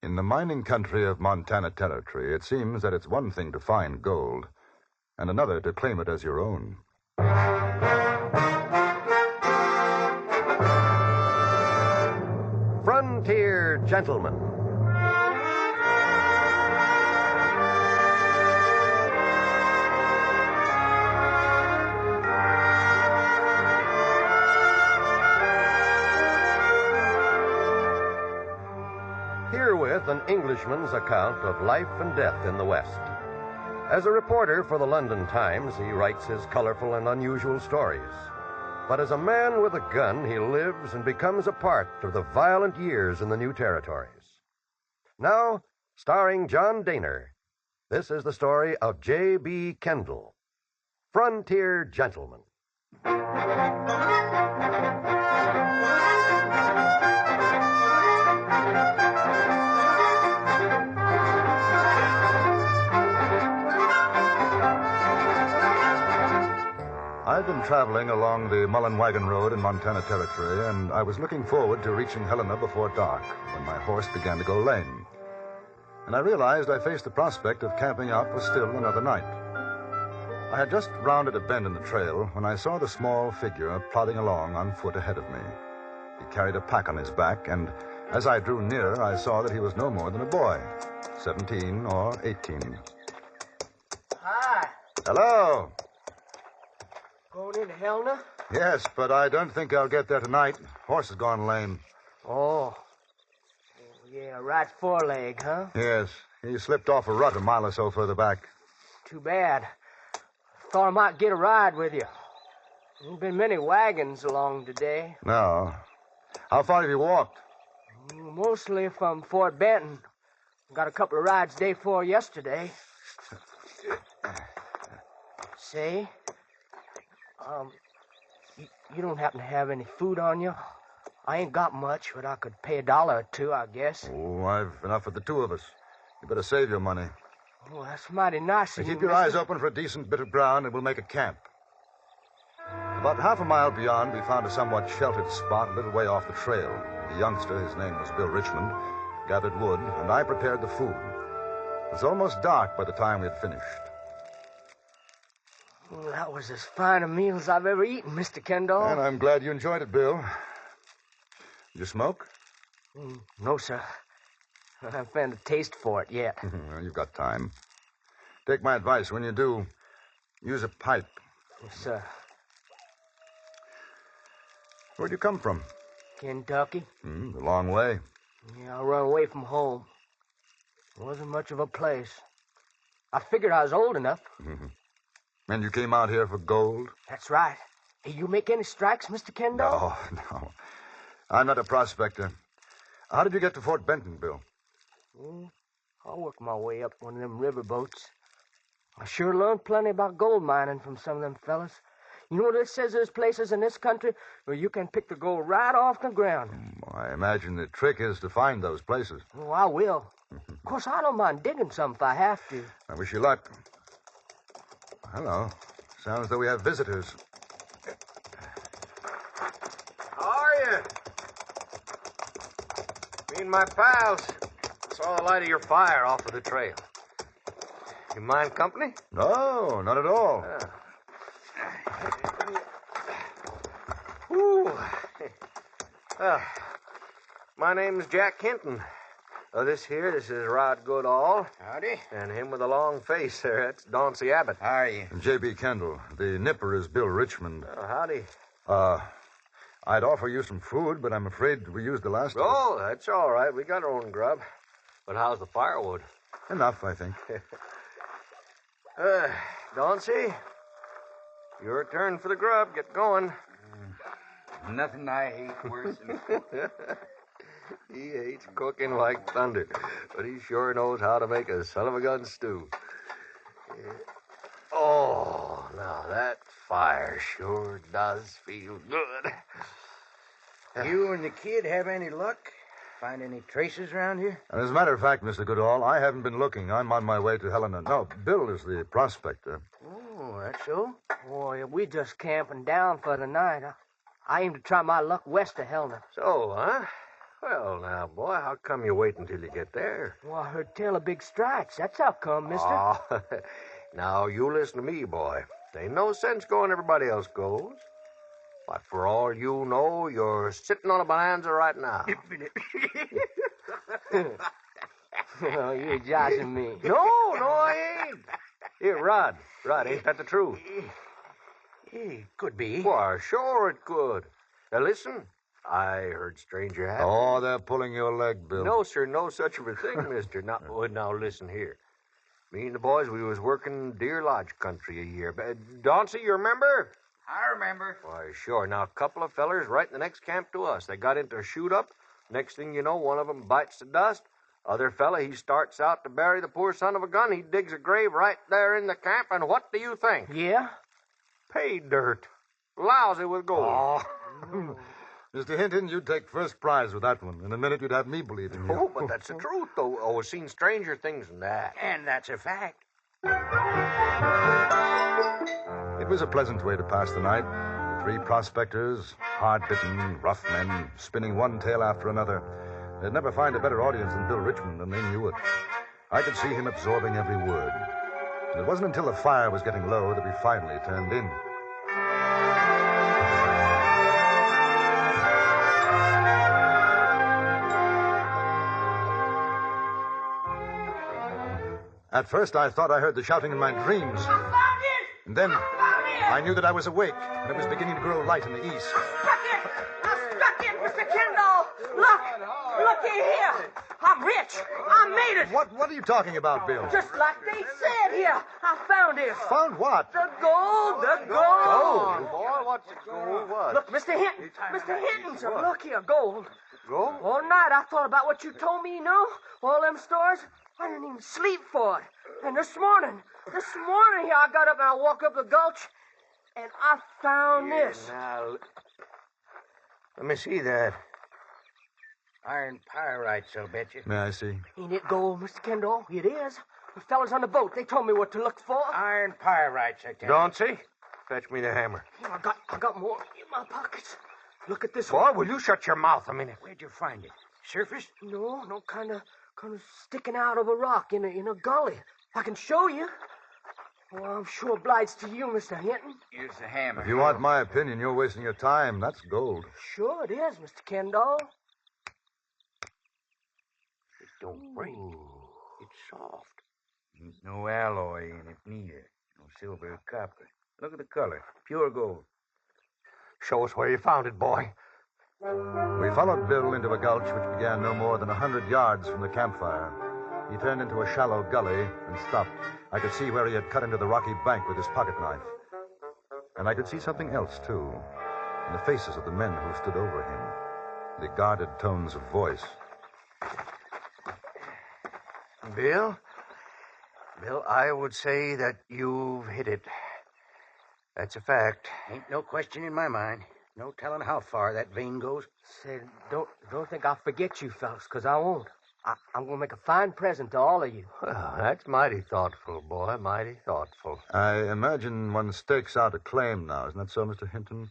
In the mining country of Montana Territory, it seems that it's one thing to find gold and another to claim it as your own. Frontier Gentleman. Herewith an Englishman's account of life and death in the West. As a reporter for the London Times, he writes his colorful and unusual stories. But as a man with a gun, he lives and becomes a part of the violent years in the new territories. Now, starring John Dehner, this is the story of J.B. Kendle, Frontier Gentleman. I'd been traveling along the Mullen Wagon Road in Montana Territory, and I was looking forward to reaching Helena before dark when my horse began to go lame. And I realized I faced the prospect of camping out for still another night. I had just rounded a bend in the trail when I saw the small figure plodding along on foot ahead of me. He carried a pack on his back, and as I drew nearer, I saw that he was no more than a boy, 17 or 18. Hi. Hello. Going into Helena? Yes, but I don't think I'll get there tonight. Horse has gone lame. Oh. Yeah, right foreleg, huh? Yes, he slipped off a rut a mile or so further back. Too bad. Thought I might get a ride with you. There's been many wagons along today. No. How far have you walked? Mostly from Fort Benton. Got a couple of rides day before yesterday. Say, you don't happen to have any food on you? I ain't got much, but I could pay $1 or $2, I guess. Oh, I've enough for the two of us. You better save your money. Oh, that's mighty nice of you, Keep your eyes open for a decent bit of ground, and we'll make a camp. About half a mile beyond, we found a somewhat sheltered spot a little way off the trail. The youngster, his name was Bill Richmond, gathered wood, and I prepared the food. It was almost dark by the time we had finished. Well, that was as fine a meal as I've ever eaten, Mr. Kendall. And I'm glad you enjoyed it, Bill. You smoke? No, sir. I haven't found a taste for it yet. Well, you've got time. Take my advice. When you do, use a pipe. Yes, sir. Where'd you come from? Kentucky. A long way. Yeah, I run away from home. It wasn't much of a place. I figured I was old enough. And you came out here for gold? That's right. Hey, you make any strikes, Mr. Kendall? No. I'm not a prospector. How did you get to Fort Benton, Bill? I worked my way up one of them river boats. I sure learned plenty about gold mining from some of them fellas. You know, it says there's places in this country where you can pick the gold right off the ground. I imagine the trick is to find those places. Oh, I will. Of course, I don't mind digging some if I have to. I wish you luck. Hello. Sounds as though we have visitors. How are you? Me and my pals saw the light of your fire off of the trail. You mind company? No, not at all. My name's Jack Kenton. This is Rod Goodall. Howdy. And him with the long face there, that's Dauncey Abbott. How are you? J.B. Kendle. The nipper is Bill Richmond. Howdy. I'd offer you some food, but I'm afraid we used the last of it. Oh, that's all right. We got our own grub. But how's the firewood? Enough, I think. Dauncey, your turn for the grub. Get going. Nothing I hate worse than He hates cooking like thunder, but he sure knows how to make a son-of-a-gun stew. Oh, now that fire sure does feel good. You and the kid have any luck? Find any traces around here? As a matter of fact, Mr. Goodall, I haven't been looking. I'm on my way to Helena. No, Bill is the prospector. Oh, that's so? Boy, we just camping down for the night. I aim to try my luck west of Helena. So, huh? Well, now, boy, how come you wait until you get there? Well, I heard tell of big strikes. That's how come, mister. Oh, now, you listen to me, boy. There ain't no sense going everybody else goes. But for all you know, you're sitting on a bonanza right now. Oh, you're joshing me. No, I ain't. Here, Rod, ain't that the truth? Could be. Why, sure it could. Now, listen, I heard stranger had... Oh, they're pulling your leg, Bill. No, sir, no such of a thing, mister. Now, listen here. Me and the boys, we was working Deer Lodge country a year. Dauncey, you remember? I remember. Why, sure. Now, a couple of fellers right in the next camp to us. They got into a shoot-up. Next thing you know, one of them bites the dust. Other fella, he starts out to bury the poor son of a gun. He digs a grave right there in the camp, and what do you think? Yeah? Pay dirt. Lousy with gold. Oh. Mr. Hinton, you'd take first prize with that one. In a minute, you'd have me believing you. Oh, but that's the truth, though. Oh, I've seen stranger things than that. And that's a fact. It was a pleasant way to pass the night. The three prospectors, hard-bitten, rough men, spinning one tale after another. They'd never find a better audience than Bill Richmond, and they knew it. I could see him absorbing every word. And it wasn't until the fire was getting low that we finally turned in. At first, I thought I heard the shouting in my dreams. I found it! And then I I knew that I was awake, and it was beginning to grow light in the east. struck it! I struck it, Mr. Kendle! Look! Looky here! I'm rich! I made it! What are you talking about, Bill? Just like they said here! I found it! Found what? The gold! The gold! Oh, boy, what's the gold was? Look, Mr. Hinton! Mr. Hinton, sir, look here, gold. Gold? All night I thought about what you told me, you know? All them stores. I didn't even sleep for it. And this morning here, I got up and I walked up the gulch, and I found this. Now, let me see that. Iron pyrites, I'll bet you. May I see? Ain't it gold, Mr. Kendall? It is. The fellas on the boat, they told me what to look for. Iron pyrites, I tell you. Dauncey, fetch me the hammer. Yeah, I got more in my pockets. Look at this Boy, one. will you shut your mouth a minute? Where'd you find it? Surface? No, kind of sticking out of a rock in a gully. I can show you. Well, I'm sure obliged to you, Mr. Hinton. Here's the hammer. If you want my opinion, you're wasting your time. That's gold. Sure it is, Mr. Kendall. It don't break. It's soft. Ain't no alloy in it neither. No silver or copper. Look at the color. Pure gold. Show us where you found it, boy. We followed Bill into a gulch which began no more than 100 yards from the campfire. He turned into a shallow gully and stopped. I could see where he had cut into the rocky bank with his pocket knife. And I could see something else, too, in the faces of the men who stood over him, the guarded tones of voice. Bill, I would say that you've hit it. That's a fact. Ain't no question in my mind. No telling how far that vein goes. Say, don't think I'll forget you fellas, because I won't. I'm going to make a fine present to all of you. Well, that's mighty thoughtful, boy, mighty thoughtful. I imagine one stakes out a claim now. Isn't that so, Mr. Hinton?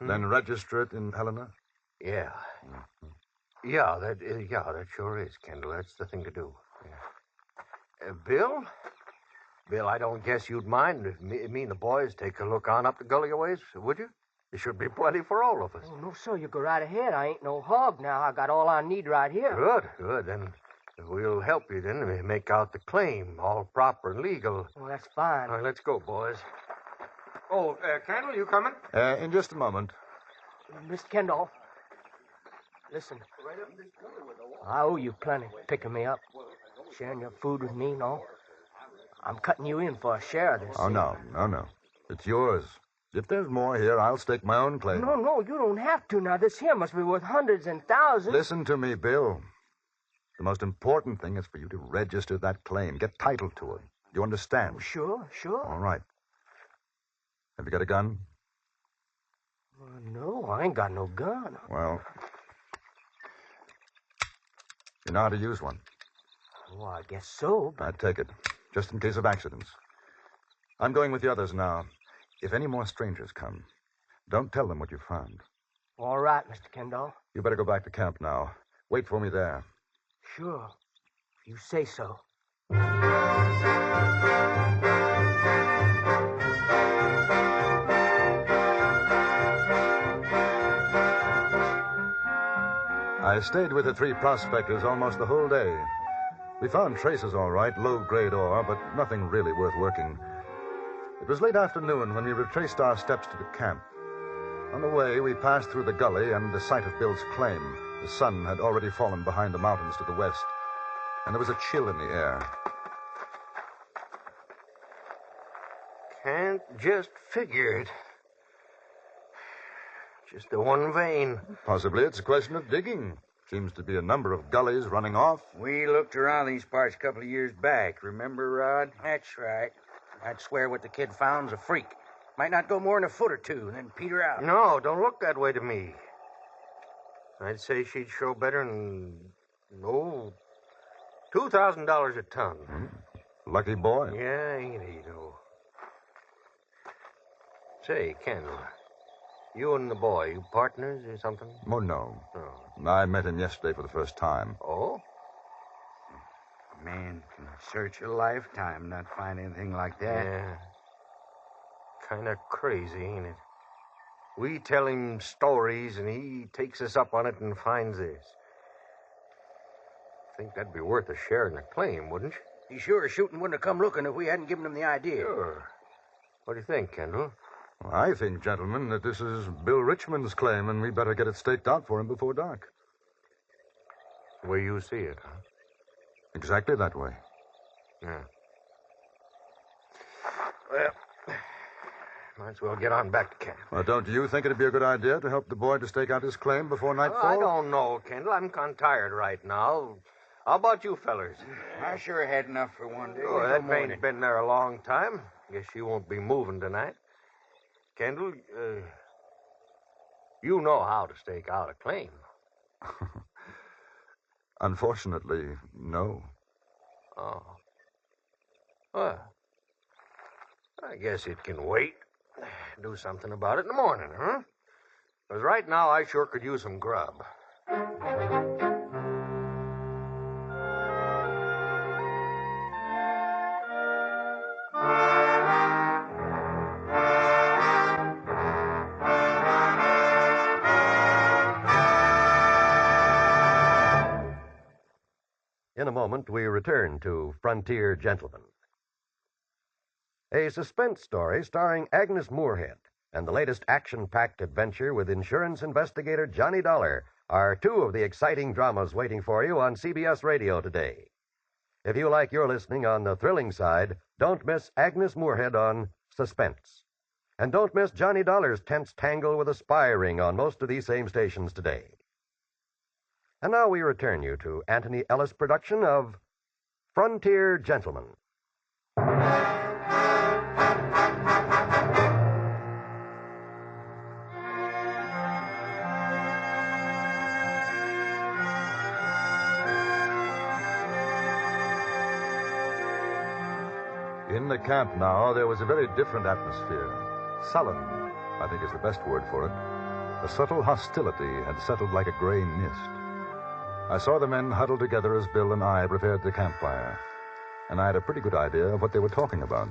Then register it in Helena? Yeah. Yeah, that sure is, Kendall. That's the thing to do. Yeah. Bill, I don't guess you'd mind if me and the boys take a look on up the gully a ways, would you? There should be plenty for all of us. Oh, no, sir, you go right ahead. I ain't no hog now. I got all I need right here. Good. Then we'll help you then make out the claim, all proper and legal. Well, that's fine. All right, let's go, boys. Oh, Kendall, you coming? In just a moment. Mr. Kendall, listen. I owe you plenty picking me up, sharing your food with me and all. I'm cutting you in for a share of this. Oh, no. It's yours. If there's more here, I'll stake my own claim. No, you don't have to. Now, this here must be worth hundreds and thousands. Listen to me, Bill. The most important thing is for you to register that claim. Get title to it. You understand? Sure. All right. Have you got a gun? No, I ain't got no gun. Well, you know how to use one. Well, I guess so, but... I'd take it, just in case of accidents. I'm going with the others now. If any more strangers come, don't tell them what you found. All right, Mr. Kendall. You better go back to camp now. Wait for me there. Sure. If you say so. I stayed with the three prospectors almost the whole day. We found traces all right, low-grade ore, but nothing really worth working. It was late afternoon when we retraced our steps to the camp. On the way, we passed through the gully and the site of Bill's claim. The sun had already fallen behind the mountains to the west, and there was a chill in the air. Can't just figure it. Just the one vein. Possibly it's a question of digging. Seems to be a number of gullies running off. We looked around these parts a couple of years back. Remember, Rod? That's right. I'd swear what the kid found's a freak. Might not go more than a foot or two, then peter out. No, don't look that way to me. I'd say she'd show better than, $2,000 a ton. Lucky boy. Yeah, ain't he, though? Say, Kendle, you and the boy, you partners or something? Oh, no. Oh. I met him yesterday for the first time. Oh? A man can search a lifetime, not find anything like that. Yeah. Kind of crazy, ain't it? We tell him stories, and he takes us up on it and finds this. Think that'd be worth a share in the claim, wouldn't you? He's sure shooting wouldn't have come looking if we hadn't given him the idea. Sure. What do you think, Kendle? I think, gentlemen, that this is Bill Richmond's claim, and we better get it staked out for him before dark. The way you see it, huh? Exactly that way. Yeah. Well, might as well get on back to camp. Well, don't you think it'd be a good idea to help the boy to stake out his claim before nightfall? I don't know, Kendle. I'm kind of tired right now. How about you fellers? I sure had enough for one day. Oh, that vein's been there a long time. Guess you won't be moving tonight. Kendle, you know how to stake out a claim. Unfortunately, no. Oh. Well, I guess it can wait. Do something about it in the morning, huh? Because right now I sure could use some grub. In a moment, we return to Frontier Gentlemen. A suspense story starring Agnes Moorehead and the latest action-packed adventure with insurance investigator Johnny Dollar are two of the exciting dramas waiting for you on CBS Radio today. If you like your listening on the thrilling side, don't miss Agnes Moorehead on Suspense. And don't miss Johnny Dollar's tense tangle with a spy ring on most of these same stations today. And now we return you to Anthony Ellis' production of Frontier Gentlemen. In the camp now, there was a very different atmosphere. Sullen, I think is the best word for it. A subtle hostility had settled like a gray mist. I saw the men huddled together as Bill and I prepared the campfire, and I had a pretty good idea of what they were talking about.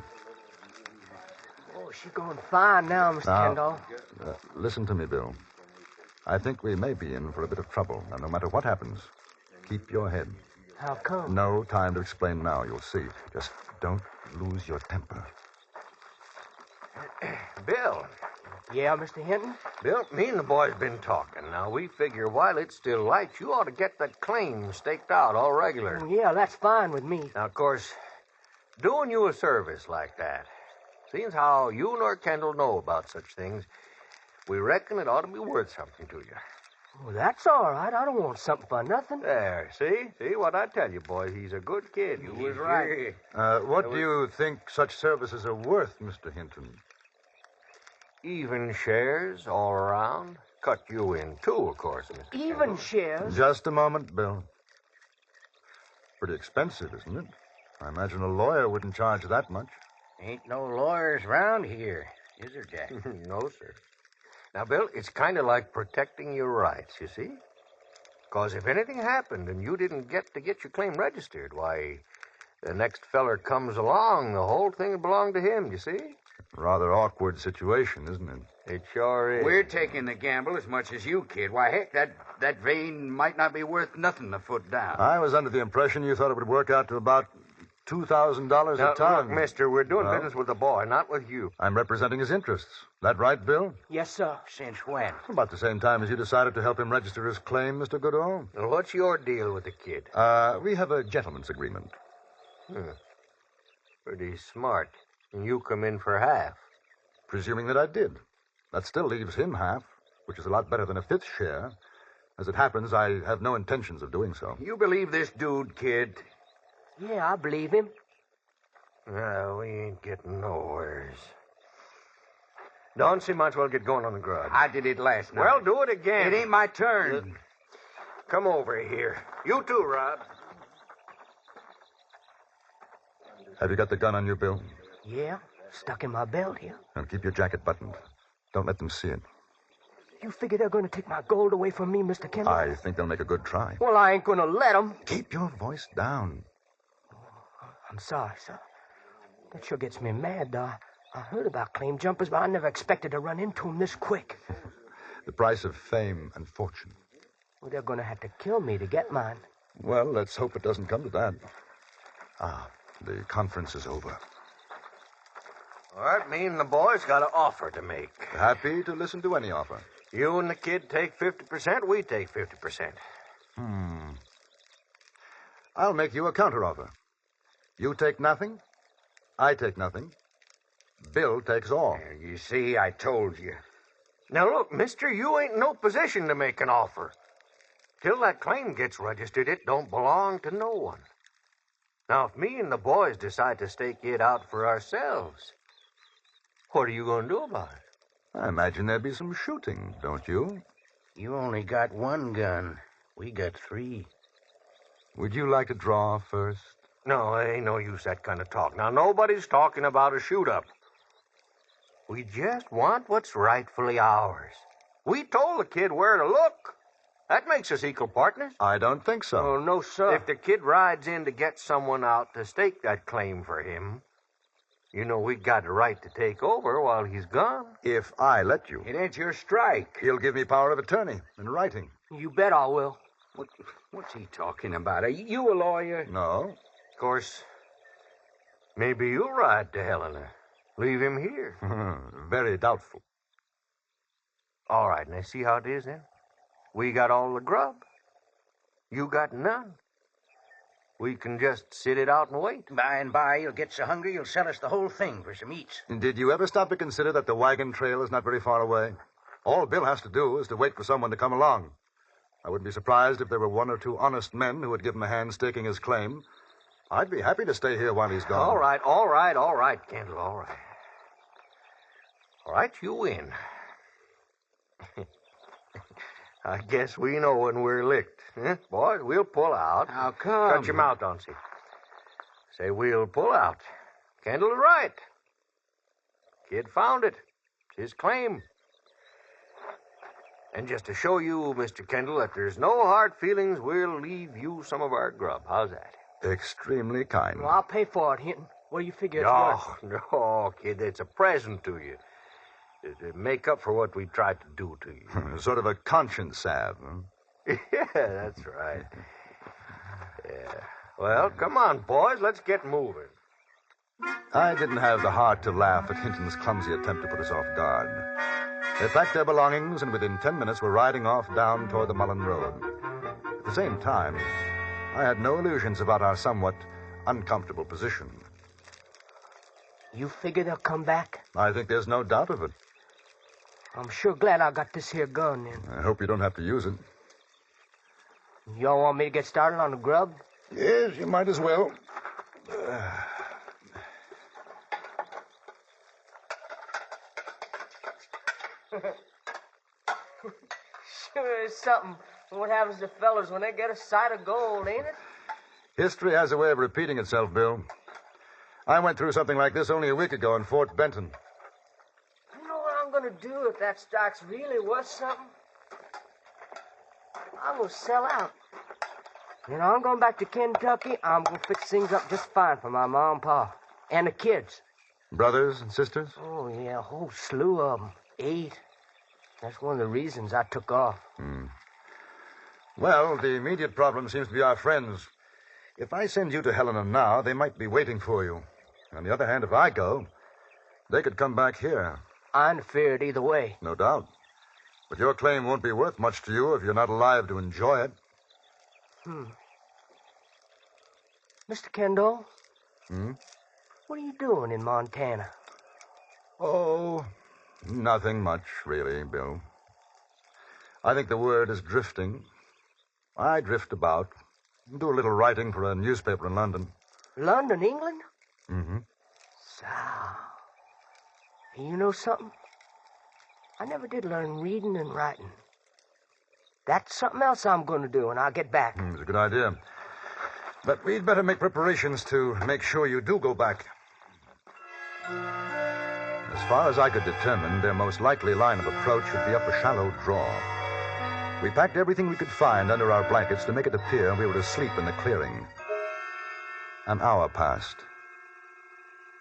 Oh, she's going fine now, Mr. Kendall. Listen to me, Bill. I think we may be in for a bit of trouble, and no matter what happens, keep your head. How come? No time to explain now, you'll see. Just don't lose your temper. Bill. Yeah, Mr. Hinton? Bill, me and the boys been talking. Now, we figure while it's still light, you ought to get that claim staked out all regular. Oh, yeah, that's fine with me. Now, of course, doing you a service like that, seeing how you nor Kendall know about such things, we reckon it ought to be worth something to you. Well, that's all right. I don't want something for nothing. There, see? See what I tell you, boy. He's a good kid. You was right. What do you think such services are worth, Mr. Hinton? Even shares all around. Cut you in, too, of course, Mr. Even Kendall. shares? Just a moment, Bill. Pretty expensive, isn't it? I imagine a lawyer wouldn't charge that much. Ain't no lawyers around here, is there, Jack? No, sir. Now, Bill, it's kind of like protecting your rights, you see? Of Because if anything happened and you didn't get your claim registered, why, the next feller comes along, the whole thing would belong to him, you see? Rather awkward situation, isn't it? It sure is. We're taking the gamble as much as you, kid. Why, heck, that vein might not be worth nothing a foot down. I was under the impression you thought it would work out to about $2,000 Now, a ton. look, mister, we're doing Well? business with the boy, not with you. I'm representing his interests. That right, Bill? Yes, sir. Since when? About the same time as you decided to help him register his claim, Mr. Goodall. Now, what's your deal with the kid? We have a gentleman's agreement. Pretty smart. And you come in for half. Presuming that I did. That still leaves him half, which is a lot better than a fifth share. As it happens, I have no intentions of doing so. You believe this dude, kid? Yeah, I believe him. No, we ain't getting nowheres. Don't might as well get going on the grub. I did it last night. Well, do it again. It ain't my turn. Come over here. You too, Rod. Have you got the gun on you, Bill? Yeah, stuck in my belt here. Now keep your jacket buttoned. Don't let them see it. You figure they're going to take my gold away from me, Mr. Kendle? I think they'll make a good try. Well, I ain't going to let them. Keep your voice down. I'm sorry, sir. That sure gets me mad, though. I heard about claim jumpers, but I never expected to run into them this quick. The price of fame and fortune. Well, they're going to have to kill me to get mine. Well, let's hope it doesn't come to that. The conference is over. All right, me and the boys got an offer to make. Happy to listen to any offer. You and the kid take 50%, we take 50%. I'll make you a counteroffer. You take nothing, I take nothing. Bill takes all. You see, I told you. Now, look, mister, you ain't in no position to make an offer. Till that claim gets registered, it don't belong to no one. Now, if me and the boys decide to stake it out for ourselves, what are you going to do about it? I imagine there'd be some shooting, don't you? You only got one gun. We got 3. Would you like to draw first? No, ain't no use that kind of talk. Now, nobody's talking about a shoot-up. We just want what's rightfully ours. We told the kid where to look. That makes us equal partners. I don't think so. Oh, no, sir. If the kid rides in to get someone out to stake that claim for him, you know we got a right to take over while he's gone. If I let you, It ain't your strike. he'll give me power of attorney in writing. You bet I will. What's he talking about? Are you a lawyer? No. Of course, maybe you'll ride to Helena. Leave him here. Very doubtful. All right, now see how it is then? We got all the grub. You got none. We can just sit it out and wait. By and by, you'll get so hungry you'll sell us the whole thing for some eats. Did you ever stop to consider that the wagon trail is not very far away? All Bill has to do is to wait for someone to come along. I wouldn't be surprised if there were 1 or 2 honest men who would give him a hand staking his claim. I'd be happy to stay here while he's gone. All right, Kendle, all right. All right, you win. I guess we know when we're licked. Huh? Boys, we'll pull out. How come? Shut your mouth, Donsie. Say we'll pull out. Kendall is right. Kid found it. It's his claim. And just to show you, Mr. Kendall, that there's no hard feelings, we'll leave you some of our grub. How's that? Extremely kind. Well, I'll pay for it, Hinton. What do you figure it's worth? No, kid, it's a present to you. To make up for what we tried to do to you. Sort of a conscience salve. Huh? Yeah, that's right. Yeah. Well, come on, boys. Let's get moving. I didn't have the heart to laugh at Hinton's clumsy attempt to put us off guard. They packed their belongings and within 10 minutes were riding off down toward the Mullen Road. At the same time, I had no illusions about our somewhat uncomfortable position. You figure they'll come back? I think there's no doubt of it. I'm sure glad I got this here gun, then. I hope you don't have to use it. Y'all want me to get started on the grub? Yes, you might as well. Sure is something. What happens to fellas when they get a sight of gold, ain't it? History has a way of repeating itself, Bill. I went through something like this only a week ago in Fort Benton. You know what I'm going to do if that stock's really worth something? I'm going to sell out. You know, I'm going back to Kentucky. I'm going to fix things up just fine for my mom and pa. And the kids. Brothers and sisters? Oh, yeah, a whole slew of them. 8. That's one of the reasons I took off. Well, the immediate problem seems to be our friends. If I send you to Helena now, they might be waiting for you. On the other hand, if I go, they could come back here. I'm feared either way. No doubt. But your claim won't be worth much to you if you're not alive to enjoy it. Mr. Kendle? Hmm? What are you doing in Montana? Oh, nothing much, really, Bill. I think the word is drifting. I drift about, do a little writing for a newspaper in London. London, England? Mm-hmm. So, you know something? I never did learn reading and writing. That's something else I'm going to do when I get back. It's a good idea. But we'd better make preparations to make sure you do go back. As far as I could determine, their most likely line of approach would be up a shallow draw. We packed everything we could find under our blankets to make it appear we were asleep in the clearing. An hour passed.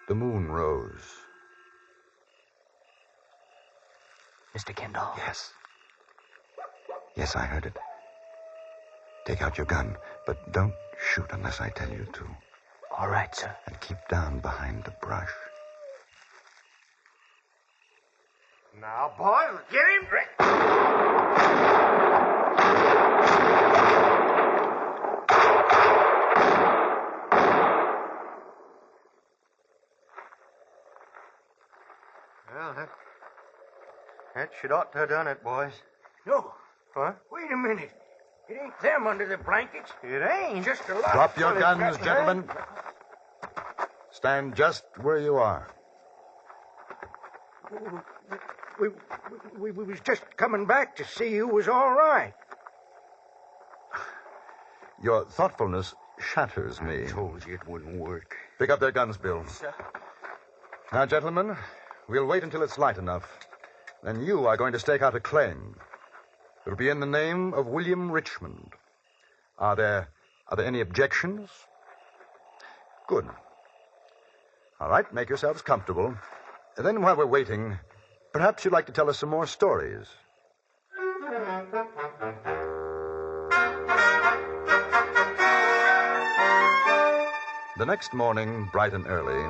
The moon rose. Mr. Kendle? Yes. Yes, I heard it. Take out your gun, but don't shoot unless I tell you to. All right, sir. And keep down behind the brush. Now, boys, get him ready. Well, that should ought to have done it, boys. No. Huh? Wait a minute. It ain't them under the blankets. It ain't. Just a lot Drop of your fellas guns, got- gentlemen. Stand just where you are. We was just coming back to see you was all right. Your thoughtfulness shatters me. Told you it wouldn't work. Pick up their guns, Bill. Sir? Now, gentlemen, we'll wait until it's light enough. Then you are going to stake out a claim. It'll be in the name of William Richmond. Are there any objections? Good. All right, make yourselves comfortable. And then while we're waiting, perhaps you'd like to tell us some more stories. The next morning, bright and early,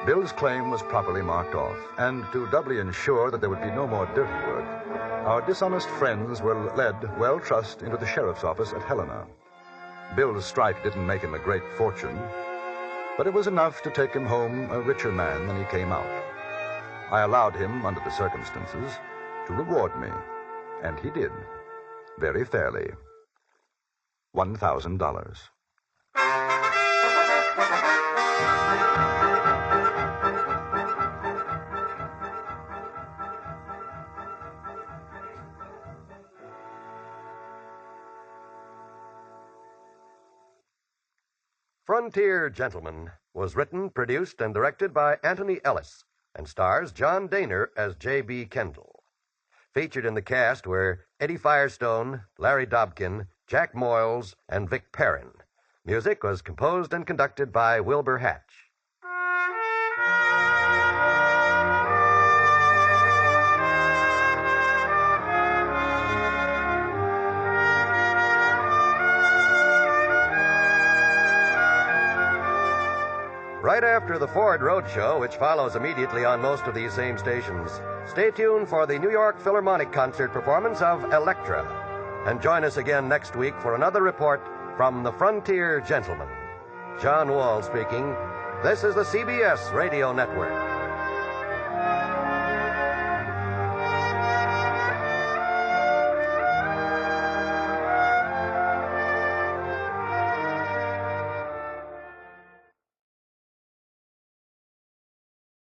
Bill's claim was properly marked off, and to doubly ensure that there would be no more dirty work, our dishonest friends were led, well trussed, into the sheriff's office at Helena. Bill's strike didn't make him a great fortune, but it was enough to take him home a richer man than he came out. I allowed him, under the circumstances, to reward me, and he did, very fairly. $1,000. Frontier Gentleman was written, produced, and directed by Anthony Ellis and stars John Dehner as J.B. Kendle. Featured in the cast were Eddie Firestone, Larry Dobkin, Jack Moyles, and Vic Perrin. Music was composed and conducted by Wilbur Hatch. Right after the Ford Roadshow, which follows immediately on most of these same stations, stay tuned for the New York Philharmonic concert performance of Elektra. And join us again next week for another report from the Frontier Gentleman. John Wall speaking. This is the CBS Radio Network.